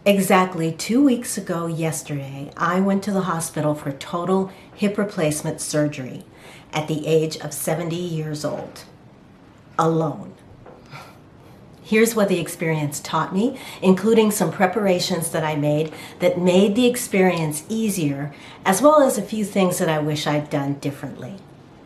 Exactly 2 weeks ago yesterday, I went to the hospital for total hip replacement surgery at the age of 70 years old, alone. Here's what the experience taught me, including some preparations that I made that made the experience easier, as well as a few things that I wish I'd done differently.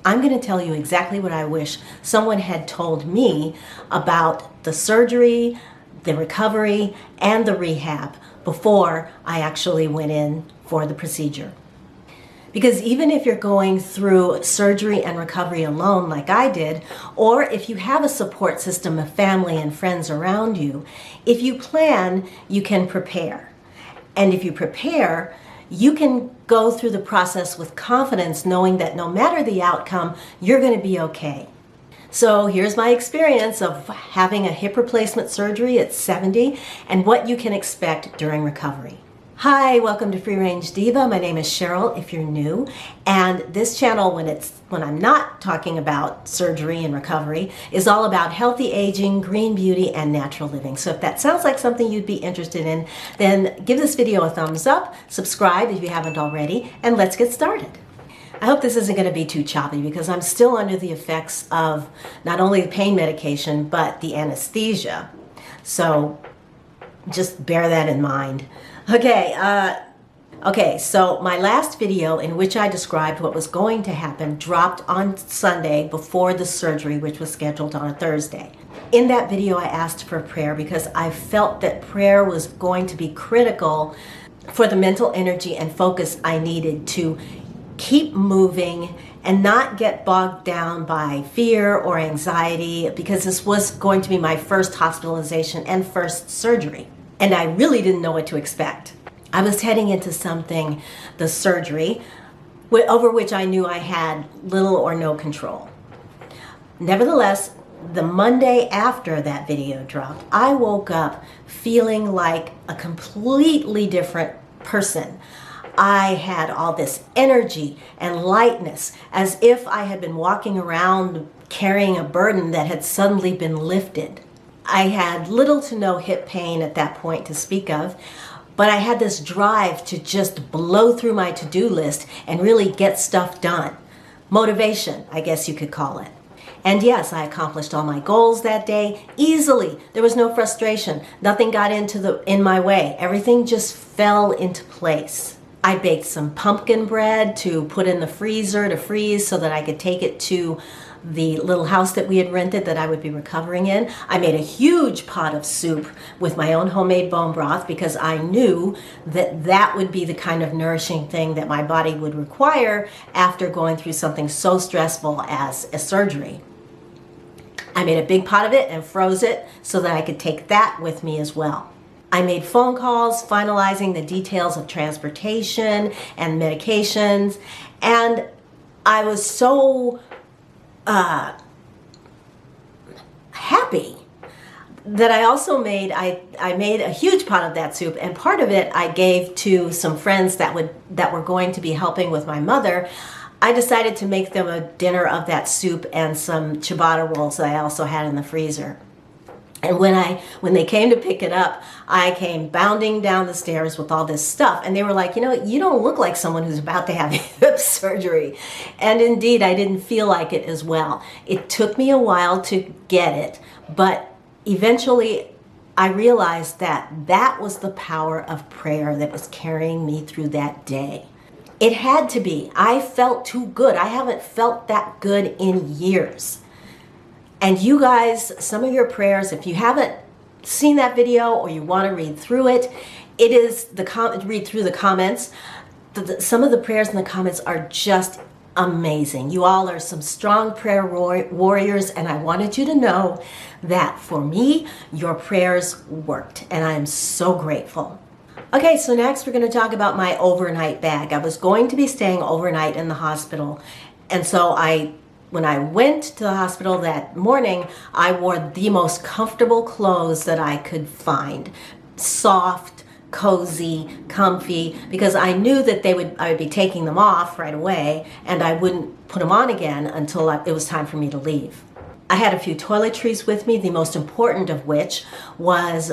I'm going to tell you exactly what I wish someone had told me about the surgery, the recovery, and the rehab before I actually went in for the procedure. Because even if you're going through surgery and recovery alone like I did, or if you have a support system of family and friends around you, if you plan, you can prepare. And if you prepare, you can go through the process with confidence, knowing that no matter the outcome, you're going to be okay. So here's my experience of having a hip replacement surgery at 70 and what you can expect during recovery. Hi, welcome to Free Range Diva. My name is Cheryl if you're new, and this channel, when I'm not talking about surgery and recovery, is all about healthy aging, green beauty, and natural living. So if that sounds like something you'd be interested in, then give this video a thumbs up, subscribe if you haven't already, and let's get started. I hope this isn't going to be too choppy because I'm still under the effects of not only the pain medication, but the anesthesia. So just bear that in mind. Okay, so my last video in which I described what was going to happen dropped on Sunday before the surgery, which was scheduled on a Thursday. In that video, I asked for prayer because I felt that prayer was going to be critical for the mental energy and focus I needed to keep moving and not get bogged down by fear or anxiety, because this was going to be my first hospitalization and first surgery. And I really didn't know what to expect. I was heading into something, the surgery, over which I knew I had little or no control. Nevertheless, the Monday after that video dropped, I woke up feeling like a completely different person. I had all this energy and lightness, as if I had been walking around carrying a burden that had suddenly been lifted. I had little to no hip pain at that point to speak of, but I had this drive to just blow through my to-do list and really get stuff done. Motivation, I guess you could call it. And yes, I accomplished all my goals that day easily. There was no frustration. Nothing got in my way. Everything just fell into place. I baked some pumpkin bread to put in the freezer to freeze so that I could take it to the little house that we had rented that I would be recovering in. I made a huge pot of soup with my own homemade bone broth because I knew that that would be the kind of nourishing thing that my body would require after going through something so stressful as a surgery. I made a big pot of it and froze it so that I could take that with me as well. I made phone calls finalizing the details of transportation and medications, and I was so happy that I also made a huge pot of that soup, and part of it I gave to some friends that were going to be helping with my mother. I decided to make them a dinner of that soup and some ciabatta rolls that I also had in the freezer. And when they came to pick it up, I came bounding down the stairs with all this stuff. And they were like, you don't look like someone who's about to have hip surgery. And indeed, I didn't feel like it as well. It took me a while to get it, but eventually I realized that that was the power of prayer that was carrying me through that day. It had to be. I felt too good. I haven't felt that good in years. And you guys, some of your prayers, if you haven't seen that video or you want to read through it, read through the comments. Some of the prayers in the comments are just amazing. You all are some strong prayer warriors, and I wanted you to know that for me, your prayers worked, and I am so grateful. Okay, so next we're going to talk about my overnight bag. I was going to be staying overnight in the hospital, and so when I went to the hospital that morning, I wore the most comfortable clothes that I could find. Soft, cozy, comfy, because I knew that I would be taking them off right away, and I wouldn't put them on again until it was time for me to leave. I had a few toiletries with me, the most important of which was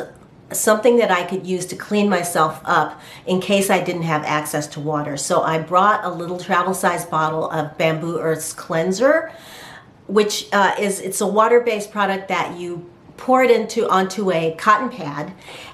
something that I could use to clean myself up in case I didn't have access to water. So I brought a little travel-sized bottle of Bamboo Earth's cleanser, which it's a water-based product that you pour it onto a cotton pad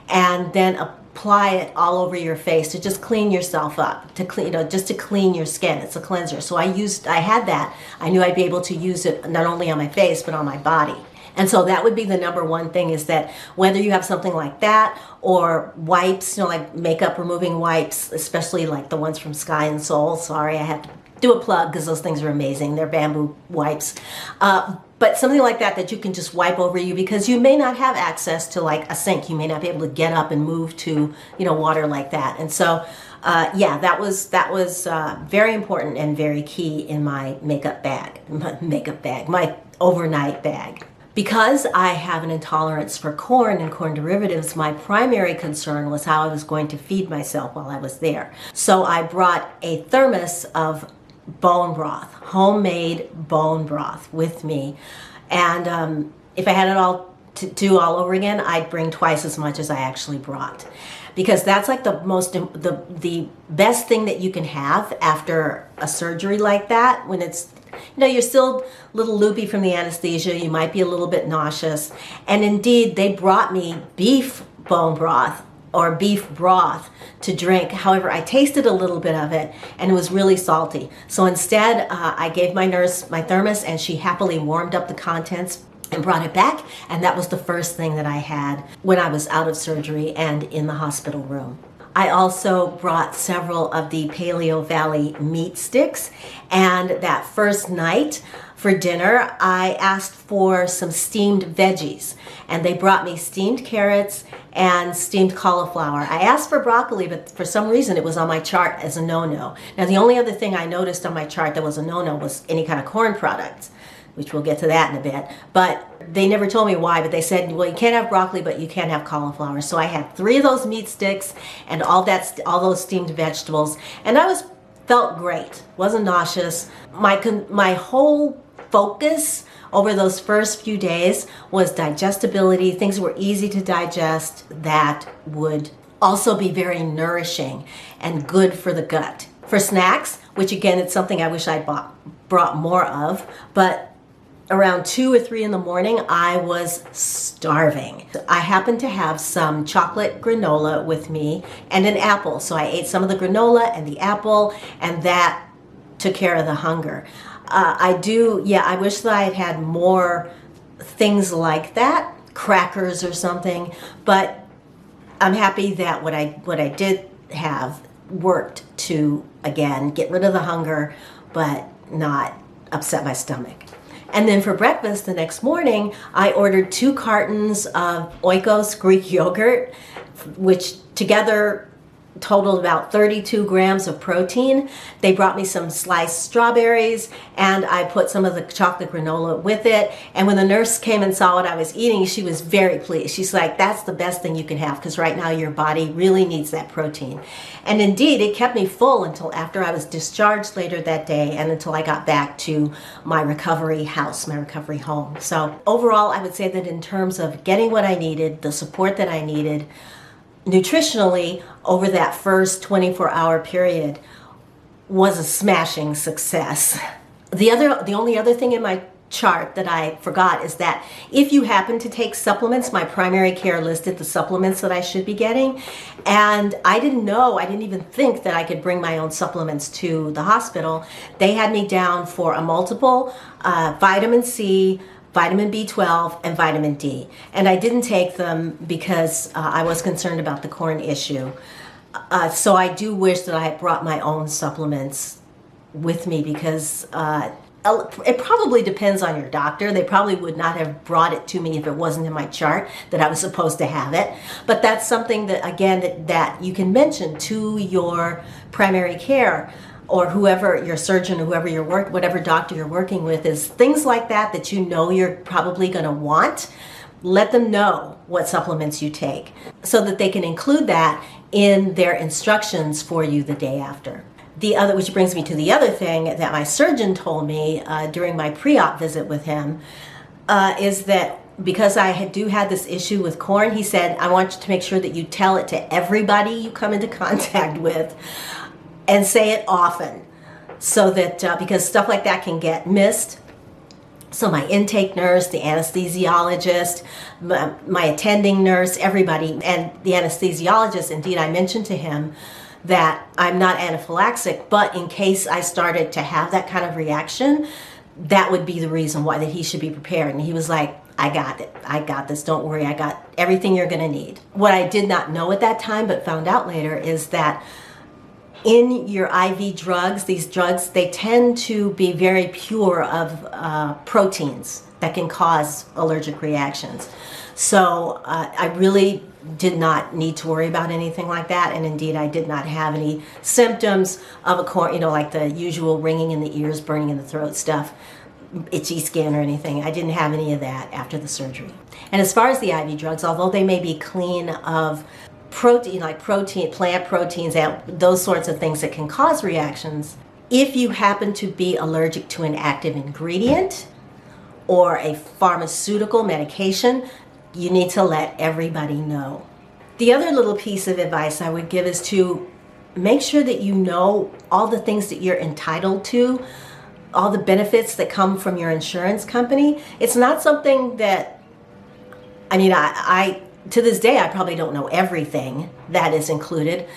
and then apply it all over your face to just clean yourself up, to clean, just to clean your skin. It's a cleanser. So I had that. I knew I'd be able to use it not only on my face but on my body. And so that would be the number one thing, is that whether you have something like that or wipes, like makeup removing wipes, especially like the ones from Sky and Soul. Sorry, I have to do a plug because those things are amazing. They're bamboo wipes. But something like that you can just wipe over you, because you may not have access to like a sink. You may not be able to get up and move to, water like that. And so, yeah, that was very important and very key in my my overnight bag. Because I have an intolerance for corn and corn derivatives, my primary concern was how I was going to feed myself while I was there. So I brought a thermos of bone broth, homemade bone broth with me. And if I had it all to do all over again, I'd bring twice as much as I actually brought. Because that's like the best thing that you can have after a surgery like that, when it's, you're still a little loopy from the anesthesia, you might be a little bit nauseous. And indeed, they brought me beef bone broth or beef broth to drink. However, I tasted a little bit of it and it was really salty. So instead, I gave my nurse my thermos and she happily warmed up the contents and brought it back. And that was the first thing that I had when I was out of surgery and in the hospital room. I also brought several of the Paleo Valley meat sticks, and that first night for dinner I asked for some steamed veggies, and they brought me steamed carrots and steamed cauliflower. I asked for broccoli, but for some reason it was on my chart as a no-no. Now the only other thing I noticed on my chart that was a no-no was any kind of corn products, which we'll get to that in a bit. But they never told me why, but they said, well, you can't have broccoli, but you can have cauliflower. So I had 3 of those meat sticks and all those steamed vegetables, and I felt great. Wasn't nauseous. My whole focus over those first few days was digestibility, things that were easy to digest that would also be very nourishing and good for the gut. For snacks, which again, it's something I wish I'd brought more of, but around 2 or 3 in the morning, I was starving. I happened to have some chocolate granola with me and an apple. So I ate some of the granola and the apple, and that took care of the hunger. I wish that I had had more things like that, crackers or something, but I'm happy that what I did have worked to, again, get rid of the hunger, but not upset my stomach. And then for breakfast the next morning, I ordered 2 cartons of Oikos Greek yogurt, which together totaled about 32 grams of protein. They brought me some sliced strawberries, and I put some of the chocolate granola with it. And when the nurse came and saw what I was eating, she was very pleased. She's like, that's the best thing you can have, because right now your body really needs that protein. And indeed, it kept me full until after I was discharged later that day and until I got back to my recovery house, my recovery home. So overall, I would say that in terms of getting what I needed, the support that I needed, nutritionally over that first 24-hour period was a smashing success. The only other thing in my chart that I forgot is that if you happen to take supplements, my primary care listed the supplements that I should be getting, and I didn't even think that I could bring my own supplements to the hospital. They had me down for a multiple vitamin C, vitamin B12, and vitamin D. And I didn't take them because I was concerned about the corn issue. So I do wish that I had brought my own supplements with me, because it probably depends on your doctor. They probably would not have brought it to me if it wasn't in my chart that I was supposed to have it. But that's something that, again, that you can mention to your primary care, or whoever your surgeon, whatever doctor you're working with, is things like that you're probably going to want. Let them know what supplements you take so that they can include that in their instructions for you the day after. Which brings me to the other thing that my surgeon told me during my pre-op visit with him, is that because I do have this issue with corn, he said, I want you to make sure that you tell it to everybody you come into contact with and say it often, so that because stuff like that can get missed. So my intake nurse, the anesthesiologist, my attending nurse, everybody, and the anesthesiologist, indeed, I mentioned to him that I'm not anaphylaxis, but in case I started to have that kind of reaction, that would be the reason why that he should be prepared. And he was like, I got it. I got this. Don't worry. I got everything you're going to need. What I did not know at that time, but found out later, is that in your IV drugs, these drugs, they tend to be very pure of proteins that can cause allergic reactions. So I really did not need to worry about anything like that. And indeed, I did not have any symptoms of a corn, like the usual ringing in the ears, burning in the throat stuff, itchy skin or anything. I didn't have any of that after the surgery. And as far as the IV drugs, although they may be clean of protein, like plant proteins, and those sorts of things that can cause reactions, if you happen to be allergic to an active ingredient or a pharmaceutical medication, you need to let everybody know. The other little piece of advice I would give is to make sure that you know all the things that you're entitled to, all the benefits that come from your insurance company. It's not something that, I to this day, I probably don't know everything that is included.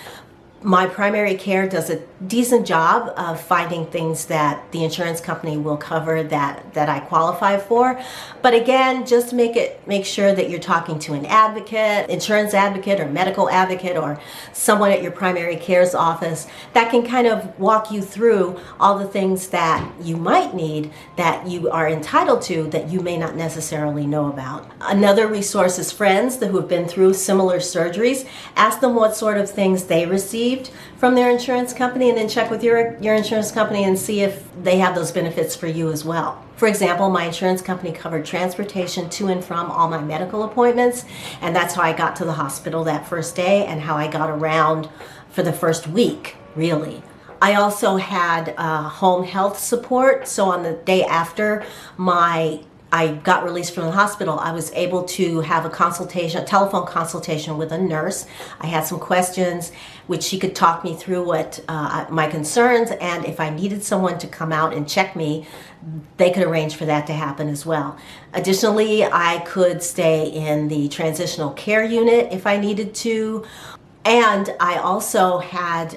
My primary care does a decent job of finding things that the insurance company will cover that I qualify for. But again, just make sure that you're talking to an advocate, insurance advocate or medical advocate, or someone at your primary care's office that can kind of walk you through all the things that you might need, that you are entitled to, that you may not necessarily know about. Another resource is friends who have been through similar surgeries. Ask them what sort of things they received from their insurance company, and then check with your insurance company and see if they have those benefits for you as well. For example, my insurance company covered transportation to and from all my medical appointments, and that's how I got to the hospital that first day and how I got around for the first week, really. I also had home health support, so on the day after I got released from the hospital, I was able to have a telephone consultation with a nurse. I had some questions which she could talk me through what my concerns, and if I needed someone to come out and check me, they could arrange for that to happen as well. Additionally, I could stay in the transitional care unit if I needed to. And I also had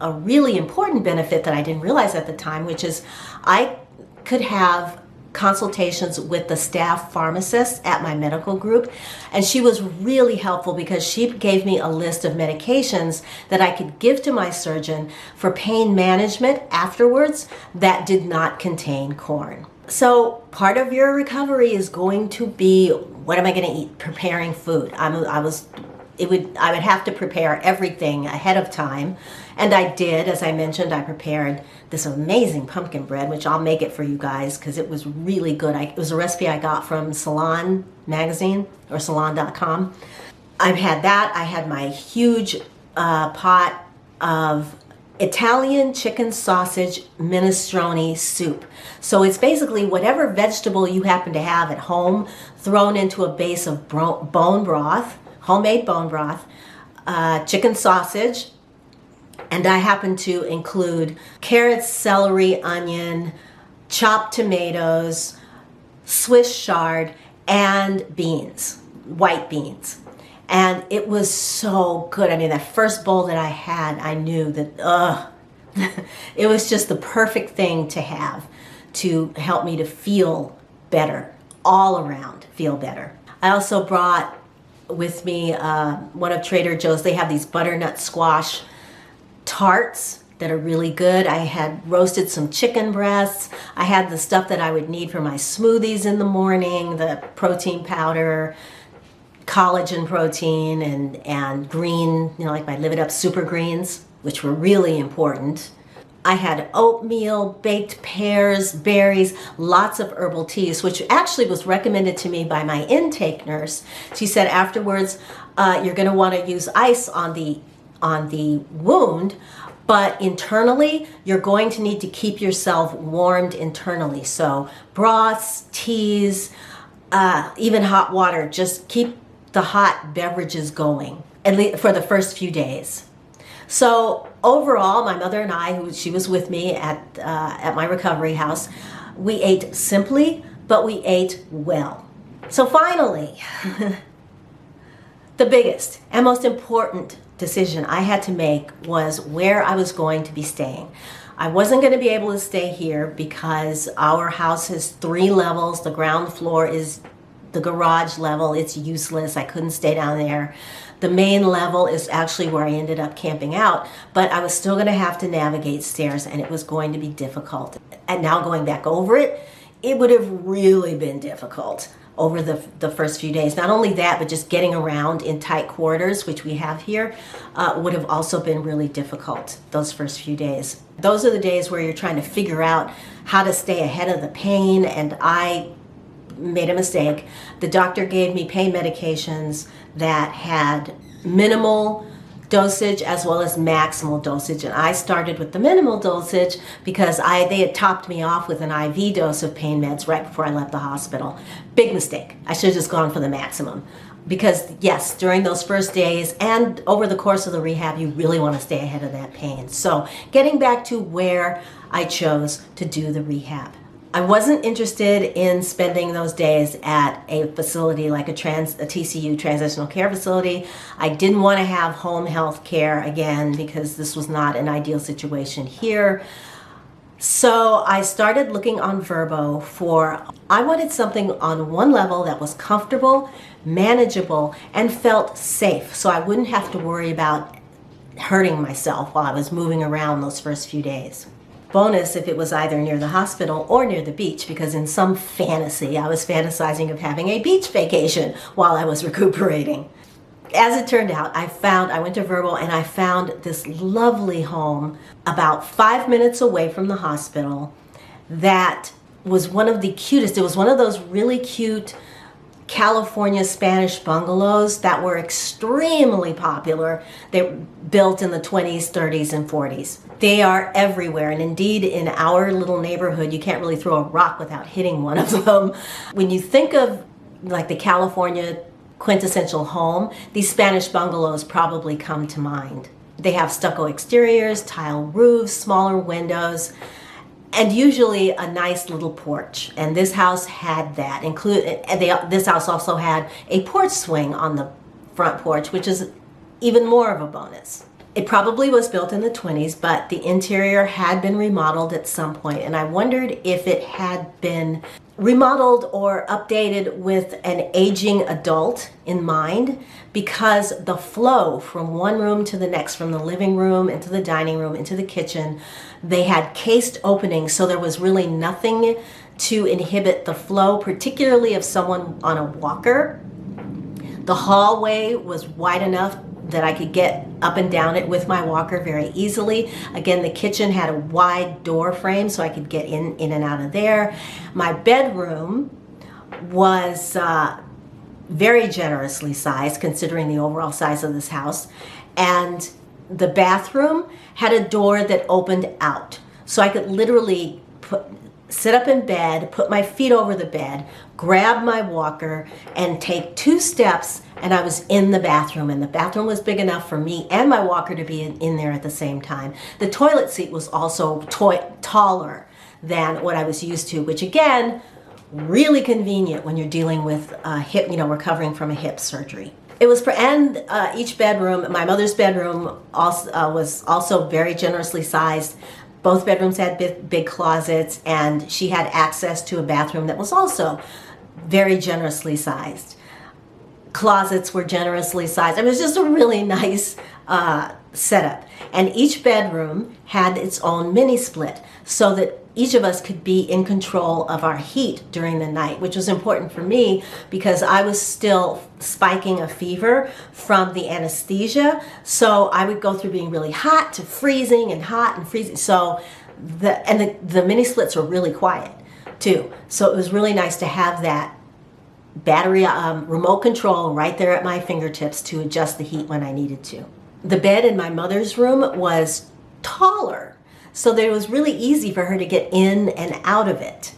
a really important benefit that I didn't realize at the time, which is I could have consultations with the staff pharmacist at my medical group, and she was really helpful because she gave me a list of medications that I could give to my surgeon for pain management afterwards that did not contain corn. So part of your recovery is going to be, what am I going to eat? Preparing food. I would have to prepare everything ahead of time, and I did. As I mentioned, I prepared this amazing pumpkin bread, which I'll make it for you guys because it was really good. It was a recipe I got from Salon magazine, or salon.com. I've had that. I had my huge pot of Italian chicken sausage minestrone soup. So it's basically whatever vegetable you happen to have at home thrown into a base of bone broth, homemade bone broth, chicken sausage, and I happen to include carrots, celery, onion, chopped tomatoes, Swiss chard, and beans, white beans. And it was so good. I mean, that first bowl that I had, I knew that, it was just the perfect thing to have to help me to feel better, all around feel better. I also brought with me one of Trader Joe's. They have these butternut squash tarts that are really good. I had roasted some chicken breasts. I had the stuff that I would need for my smoothies in the morning, the protein powder, collagen protein, and green, like my Live It Up super greens, which were really important. I had oatmeal, baked pears, berries, lots of herbal teas, which actually was recommended to me by my intake nurse. She said afterwards, you're going to want to use ice on the wound, but internally, you're going to need to keep yourself warmed internally. So broths, teas, even hot water. Just keep the hot beverages going, at least for the first few days. So overall, my mother and I, she was with me at my recovery house, we ate simply, but we ate well. So finally, the biggest and most important decision I had to make was where I was going to be staying. I wasn't going to be able to stay here because our house has 3 levels. The ground floor is the garage level. It's useless. I couldn't stay down there. The main level is actually where I ended up camping out, but I was still going to have to navigate stairs, and it was going to be difficult. And now going back over it, it would have really been difficult over the first few days. Not only that, but just getting around in tight quarters, which we have here, would have also been really difficult those first few days. Those are the days where you're trying to figure out how to stay ahead of the pain, and I made a mistake. The doctor gave me pain medications that had minimal dosage as well as maximal dosage, and I started with the minimal dosage because they had topped me off with an IV dose of pain meds right before I left the hospital. Big mistake. I should have just gone for the maximum, because yes, during those first days and over the course of the rehab, you really want to stay ahead of that pain. So getting back to where I chose to do the rehab, I wasn't interested in spending those days at a facility like a TCU, transitional care facility. I didn't want to have home health care again because this was not an ideal situation here. So I started looking on Vrbo I wanted something on one level that was comfortable, manageable, and felt safe, so I wouldn't have to worry about hurting myself while I was moving around those first few days. Bonus if it was either near the hospital or near the beach, because in some fantasy I was fantasizing of having a beach vacation while I was recuperating. As it turned out, I went to Vrbo and I found this lovely home about 5 minutes away from the hospital that was one of the cutest. It was one of those really cute California Spanish bungalows that were extremely popular. They were built in the 20s, 30s, and 40s. They are everywhere, and indeed in our little neighborhood, you can't really throw a rock without hitting one of them. When you think of like the California quintessential home, these Spanish bungalows probably come to mind. They have stucco exteriors, tile roofs, smaller windows, and usually a nice little porch. And this house had that. This house also had a porch swing on the front porch, which is even more of a bonus. It probably was built in the 20s, but the interior had been remodeled at some point, and I wondered if it had been remodeled or updated with an aging adult in mind, because the flow from one room to the next, from the living room into the dining room into the kitchen, they had cased openings, so there was really nothing to inhibit the flow, particularly of someone on a walker. The hallway was wide enough that I could get up and down it with my walker very easily. Again, the kitchen had a wide door frame, so I could get in and out of there. My bedroom was very generously sized considering the overall size of this house. And the bathroom had a door that opened out. So I could literally sit up in bed, put my feet over the bed, grab my walker, and take 2 steps, and I was in the bathroom. And the bathroom was big enough for me and my walker to be in there at the same time. The toilet seat was also taller than what I was used to, which again, really convenient when you're dealing with recovering from a hip surgery. It was each bedroom, my mother's bedroom was also very generously sized. Both bedrooms had big closets, and she had access to a bathroom that was also very generously sized. Closets were generously sized. It was just a really nice setup. And each bedroom had its own mini split, so that each of us could be in control of our heat during the night, which was important for me because I was still spiking a fever from the anesthesia. So I would go through being really hot to freezing and hot and freezing. So the mini splits were really quiet too. So it was really nice to have that battery remote control right there at my fingertips to adjust the heat when I needed to. The bed in my mother's room was taller, so that it was really easy for her to get in and out of it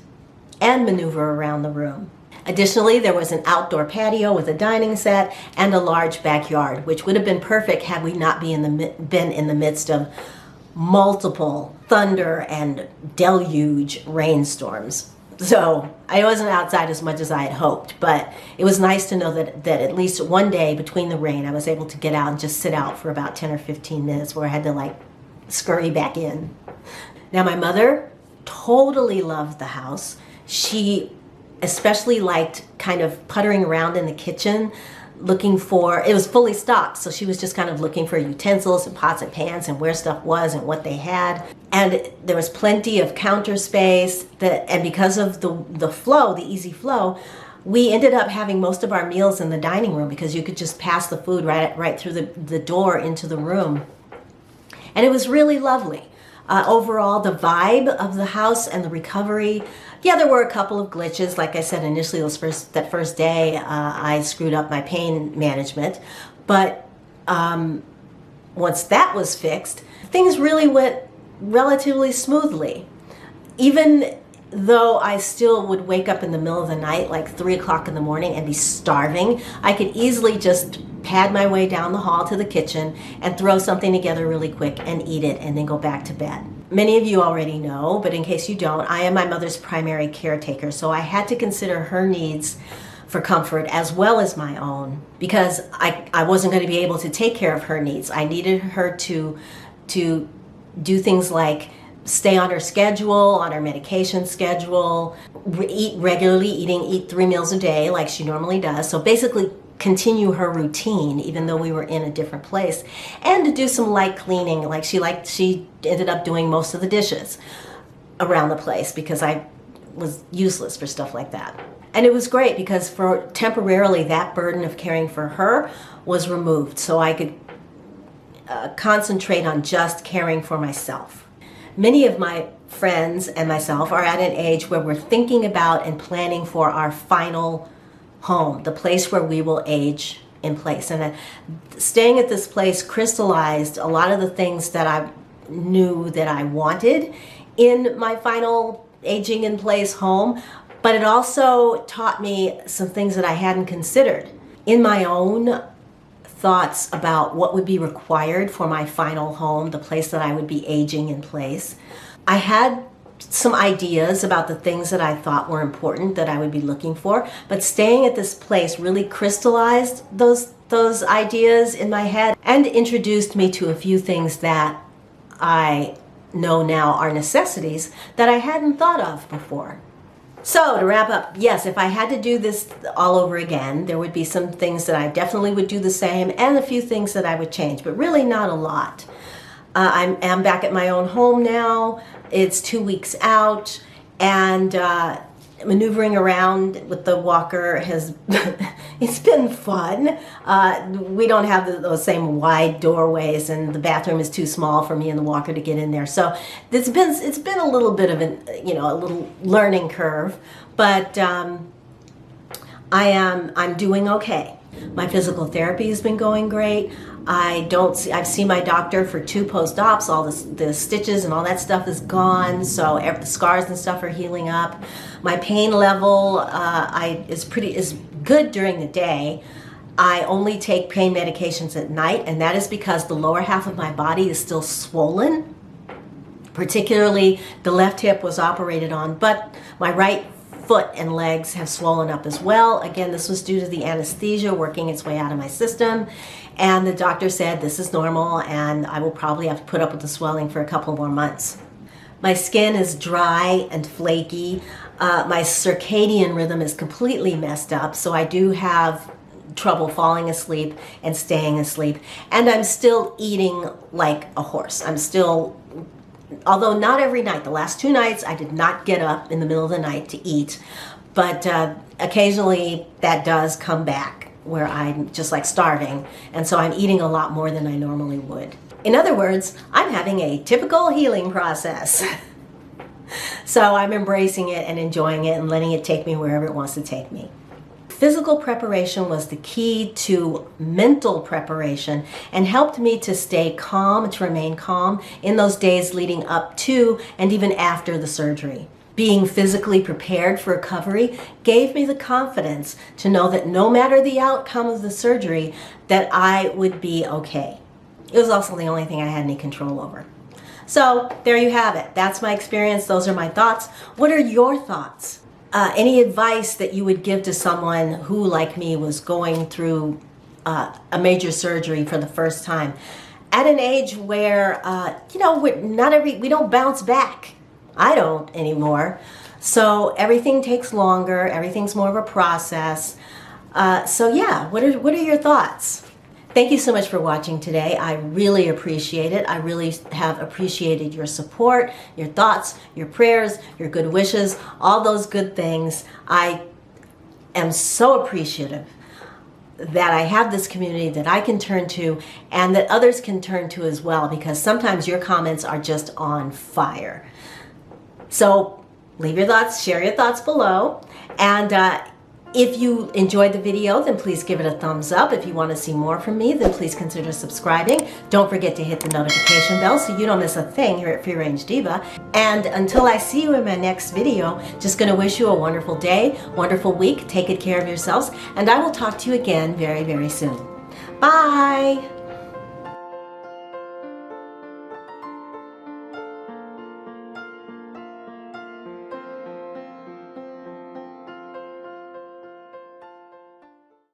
and maneuver around the room. Additionally, there was an outdoor patio with a dining set and a large backyard, which would have been perfect had we not been in the midst of multiple thunder and deluge rainstorms. So I wasn't outside as much as I had hoped, but it was nice to know that at least one day between the rain, I was able to get out and just sit out for about 10 or 15 minutes where I had to like scurry back in. Now my mother totally loved the house. She especially liked kind of puttering around in the kitchen, looking for, it was fully stocked, so she was just kind of looking for utensils and pots and pans and where stuff was and what they had. And there was plenty of counter space, and because of the flow, the easy flow, we ended up having most of our meals in the dining room because you could just pass the food right through the door into the room. And it was really lovely. Overall, the vibe of the house and the recovery, yeah, there were a couple of glitches. Like I said, initially that first day, I screwed up my pain management. But once that was fixed, things really went relatively smoothly. Even though I still would wake up in the middle of the night, like 3 o'clock in the morning, and be starving, I could easily just pad my way down the hall to the kitchen and throw something together really quick and eat it and then go back to bed. Many of you already know, but in case you don't, I am my mother's primary caretaker, so I had to consider her needs for comfort as well as my own, because I wasn't going to be able to take care of her needs. I needed her to do things like stay on her schedule, on her medication schedule, eat regularly, eat 3 meals a day like she normally does. So basically continue her routine even though we were in a different place, and to do some light cleaning. Like she ended up doing most of the dishes around the place because I was useless for stuff like that. And it was great because for temporarily that burden of caring for her was removed, so I could concentrate on just caring for myself. Many of my friends and myself are at an age where we're thinking about and planning for our final home, the place where we will age in place. And staying at this place crystallized a lot of the things that I knew that I wanted in my final aging in place home, but it also taught me some things that I hadn't considered. In my own thoughts about what would be required for my final home, the place that I would be aging in place, I had some ideas about the things that I thought were important that I would be looking for, but staying at this place really crystallized those ideas in my head and introduced me to a few things that I know now are necessities that I hadn't thought of before. So to wrap up, yes, if I had to do this all over again, there would be some things that I definitely would do the same and a few things that I would change, but really not a lot. I'm back at my own home now. It's 2 weeks out, and maneuvering around with the walker has it's been fun. We don't have those same wide doorways, and the bathroom is too small for me and the walker to get in there. So it's been a little bit of a little learning curve, but I'm doing okay. My physical therapy has been going great. I've seen my doctor for 2 post-ops. All the stitches and all that stuff is gone, so the scars and stuff are healing up. My pain level is good during the day. I only take pain medications at night, and that is because the lower half of my body is still swollen. Particularly the left hip was operated on, but my right foot and legs have swollen up as well. Again, this was due to the anesthesia working its way out of my system, and the doctor said this is normal and I will probably have to put up with the swelling for a couple more months. My skin is dry and flaky. My circadian rhythm is completely messed up, so I do have trouble falling asleep and staying asleep, and I'm still eating like a horse. Although not every night. The last 2 nights I did not get up in the middle of the night to eat, but occasionally that does come back where I'm just like starving, and so I'm eating a lot more than I normally would. In other words, I'm having a typical healing process. So I'm embracing it and enjoying it and letting it take me wherever it wants to take me. Physical preparation was the key to mental preparation and helped me to stay calm, to remain calm in those days leading up to and even after the surgery. being physically prepared for recovery gave me the confidence to know that no matter the outcome of the surgery, that I would be okay. It was also the only thing I had any control over. So there you have it. That's my experience. Those are my thoughts. What are your thoughts? Any advice that you would give to someone who, like me, was going through a major surgery for the first time at an age where, we don't bounce back. I don't anymore. So everything takes longer. Everything's more of a process. So yeah, what are your thoughts? Thank you so much for watching today. I really appreciate it. I really have appreciated your support, your thoughts, your prayers, your good wishes, all those good things. I am so appreciative that I have this community that I can turn to and that others can turn to as well, because sometimes your comments are just on fire. So leave your thoughts, share your thoughts below, and if you enjoyed the video, then please give it a thumbs up. If you want to see more from me, then please consider subscribing. Don't forget to hit the notification bell so you don't miss a thing here at Free Range Diva. And until I see you in my next video, just going to wish you a wonderful day, wonderful week. Take good care of yourselves, and I will talk to you again very, very soon. Bye!